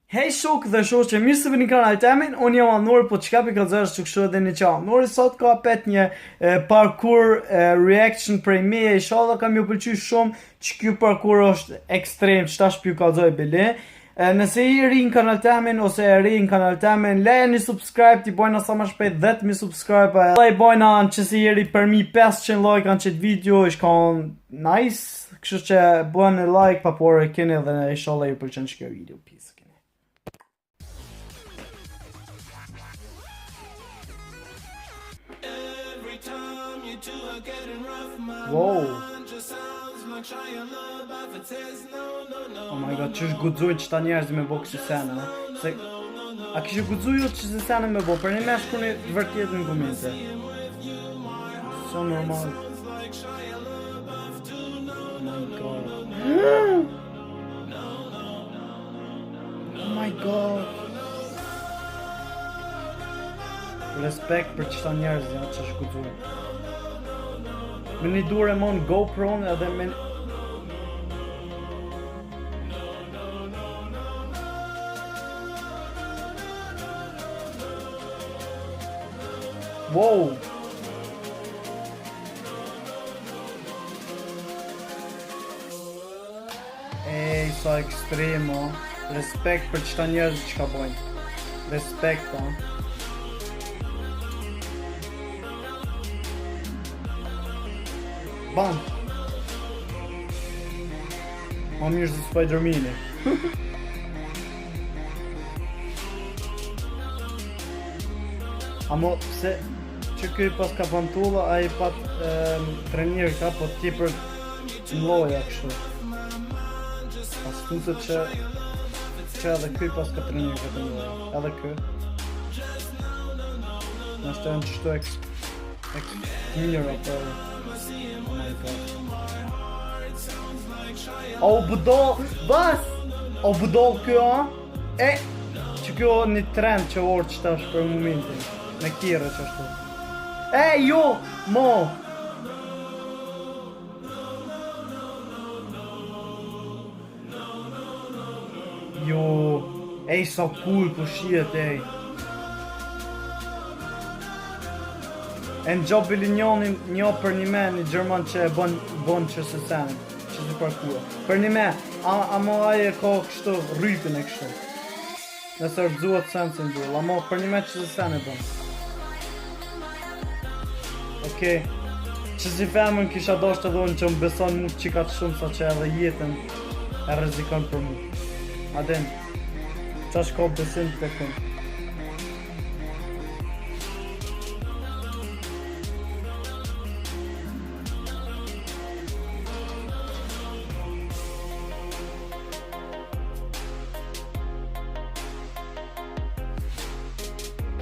Hej shok dhe shoqe, mirë se vini në kanalin temin, unë jam Anur, po çka pi kallëzosh që kështu edhe në çao. Nori sot ka pet një parkour reaction prej meje, inshallah kam ju pëlqyer shumë, që ky parkour është ekstrem, çtash pi kallëzoj bele. Nëse i ri në kanal temin ose e ri në kanal temin, lejeni subscribe, ti bojna sa më shpejt 10.000 subscribe. I bojna që si jeri për mi 500 like në qëtë video, ishtë kanë nice, kështu që bojnë like pa por e keni dhe inshallah ju pëlqen që kjo video. Peace. Wow. Oh my god, që është gudzujnë që ta njerëzë me bo kësi sene, se... A kështë gudzujnë që si sene me bo, për një me shkuni vërtjet në komente. So normal. Oh my god. Respekt për që ta njerëzë që është gudzujnë. Me një dur e mon GoPro-n edhe me... Wow! Ej, sa ekstremo. Respekt për qëta njerëzë që ka bojnë. Respekt, ha. Bam! Ma mirë se Spider-Man-i. Amo, pse që këj pas ka pantulla, a i pat trenier ka, po ti për mloja kështu. Pas tuset që edhe këj pas ka trenier ka të mloja. Edhe këj. Nështë e në qështu mirë, apo... Oh my god. O budol, bas! O budol kjo, e që kjo një trend që orë që ta është për momentin. Me kire që është. E, jo, mo! Jo, ej, sa cool po shihet, ej. E në gjob bilinjonin një për një me një Gjerman që e bon që se senë, që se parkura. Për një me, amo aje ka kështu rrypin e kështu. Nëse rëdzuat senë si ndull, amo për një me që se senë e bon. Okej, që si femën kisha dosht të dhonë që më beson mu qikat shumë sa që edhe jetën e rezikon për mu. Adem, qa shko besim të kënë.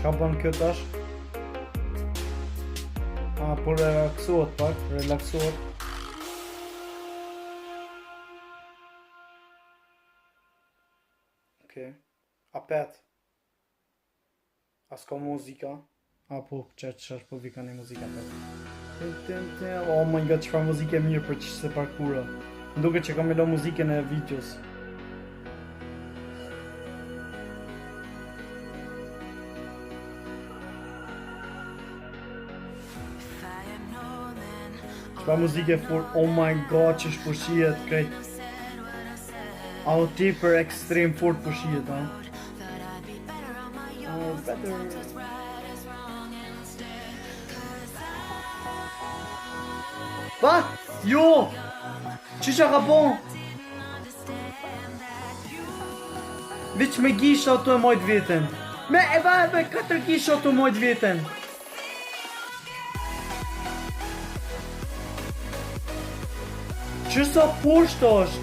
Qka bën kjo tash? Po relaksohet pak, relaksohet. Okej. Apet. As ka muzika? Po, që është po vika një muzika apet. Oh my god, qëfar muzike e mirë për që se parkura. Nduke që ka me lo muzike në videos. Qëpa muzike furt, oh my god, që është përshijet krejt. Aho ti për ekstrem furt përshijet, ha? Ba? Jo! Qisha ka bon? Veç me gisha të mojt veten. Me 4 gisha të mojt veten. Që sa poshtë është,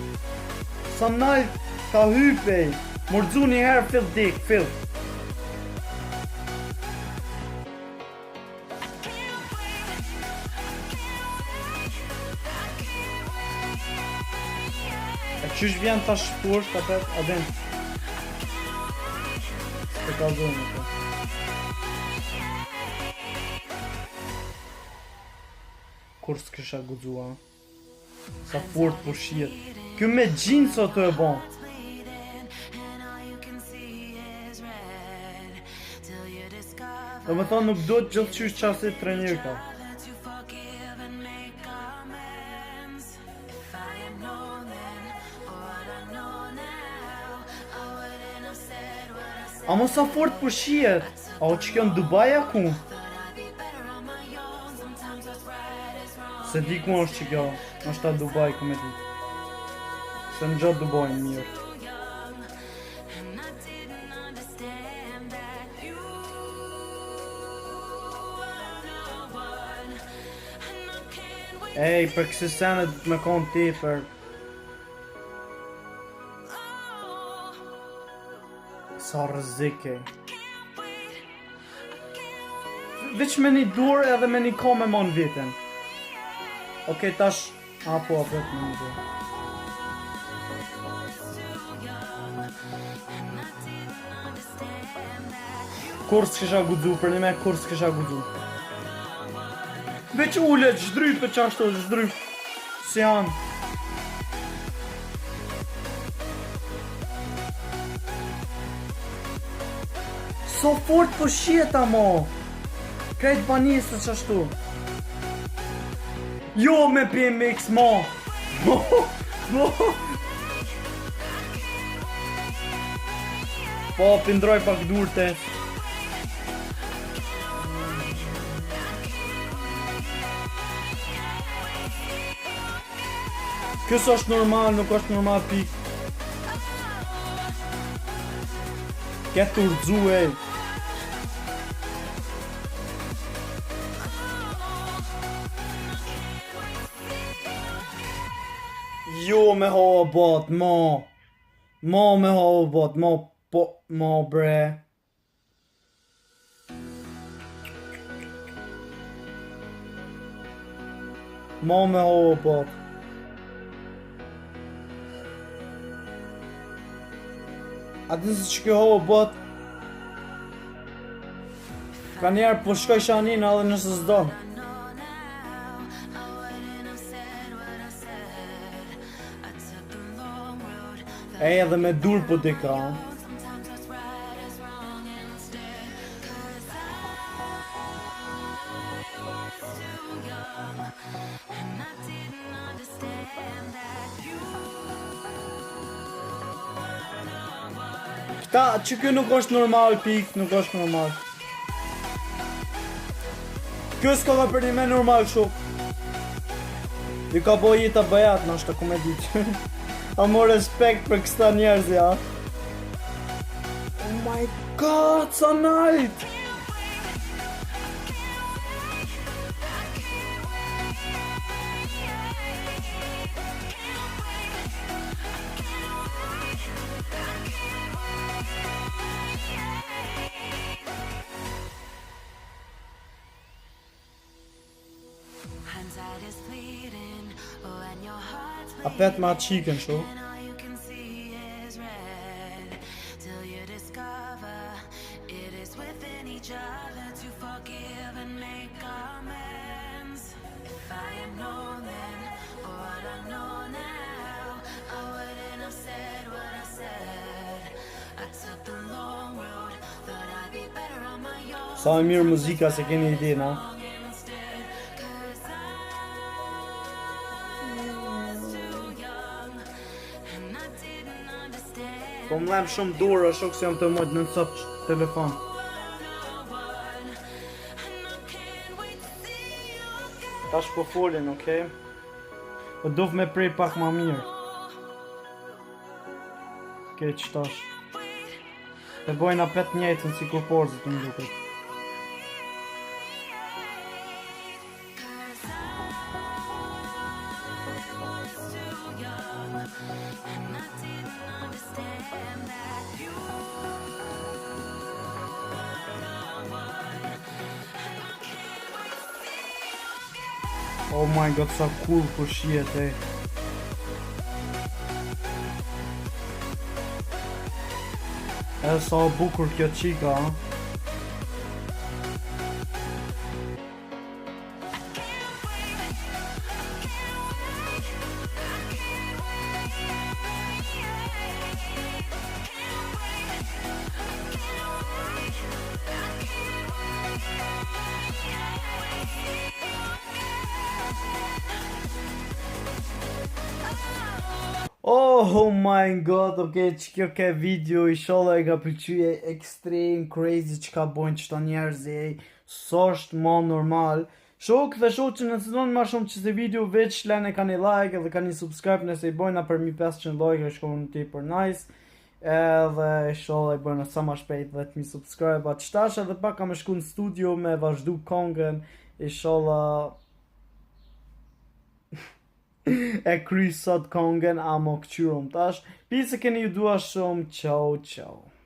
sa nalt ka hypej, mërëzu një herë fill dik, fill. E qysh vjen tash poshtë, apet, adem. Së ka zonë, apet. Kur s'kisha gudzua. Sa fort po shihet. Kjo me xhinso të e bon. Do me thonë nuk do të gjithë qysh qasit trajner ka. A mos sa fort për shiet. A o që kjo në Dubai aku? Se di ku është që kjo. është ta Dubai ku me di. Se në gjatë Dubai në mirë. Ej, për kësi senet me konë ti për... Sa rëzike. Veç me një dur edhe me një ko me mon vitin. Okej, tash... Apo, vet me një dur. Kur s'kisha gudzu, për një me kur s'kisha gudzu. Veç ullet, zhdrype qashto, zhdrype. Si janë. So fort po shieta mo. Krejt banisë qashtu. Jo me BMX mo. Po pindroj pak durte. Kësë është normal, nuk është normal pik. Këtë urdzu e. Jo me hoa bot, mo. Mo me hoa bot, mo po, mo bre. Mo me hoa bot. A të nësë që kjo hoa bot. Ka njerë po shkoj shanina edhe nësë s'do. Ej, edhe me dur po t'i ka. Këta, që kjo nuk është normal, pik, nuk është normal. Kjo s'ka dhe për një me normal shok. Ju ka bo jita bëjat, në është të komedit. A mo respekt për kësta njerëz, ja. Oh my god, sa nalt! A pet ma chicken show. Sa e mirë muzika se keni ide, na? Po më lem shumë durë, shok se jam të mojtë në nësot telefon. Tash po folin, okej? Po duf me prej pak ma mirë. Okej, qëtash. Te bojna pet njëtën si kur porzit në duket. Oh my god, sa cool po shihet, e. E sa bukur kjo qika, ha. Oh my god, okay, që kjo ke video i sholla e ka pëlqyje extreme crazy që ka bojnë qëta njerëzi, së është ma normal. Shok dhe shok që nëse donë ma shumë që se video veç lene ka një like edhe ka një subscribe nëse i bojna për 1500 like e shkojnë në ti për nice. Edhe sholla i bojna sa ma shpejt dhe të mi subscribe atë qëtash edhe pak kam shku në studio me vazhdu kongën i sholla e kry sot kongën amo këqyrum tash. Pise keni ju dua shumë, ciao ciao.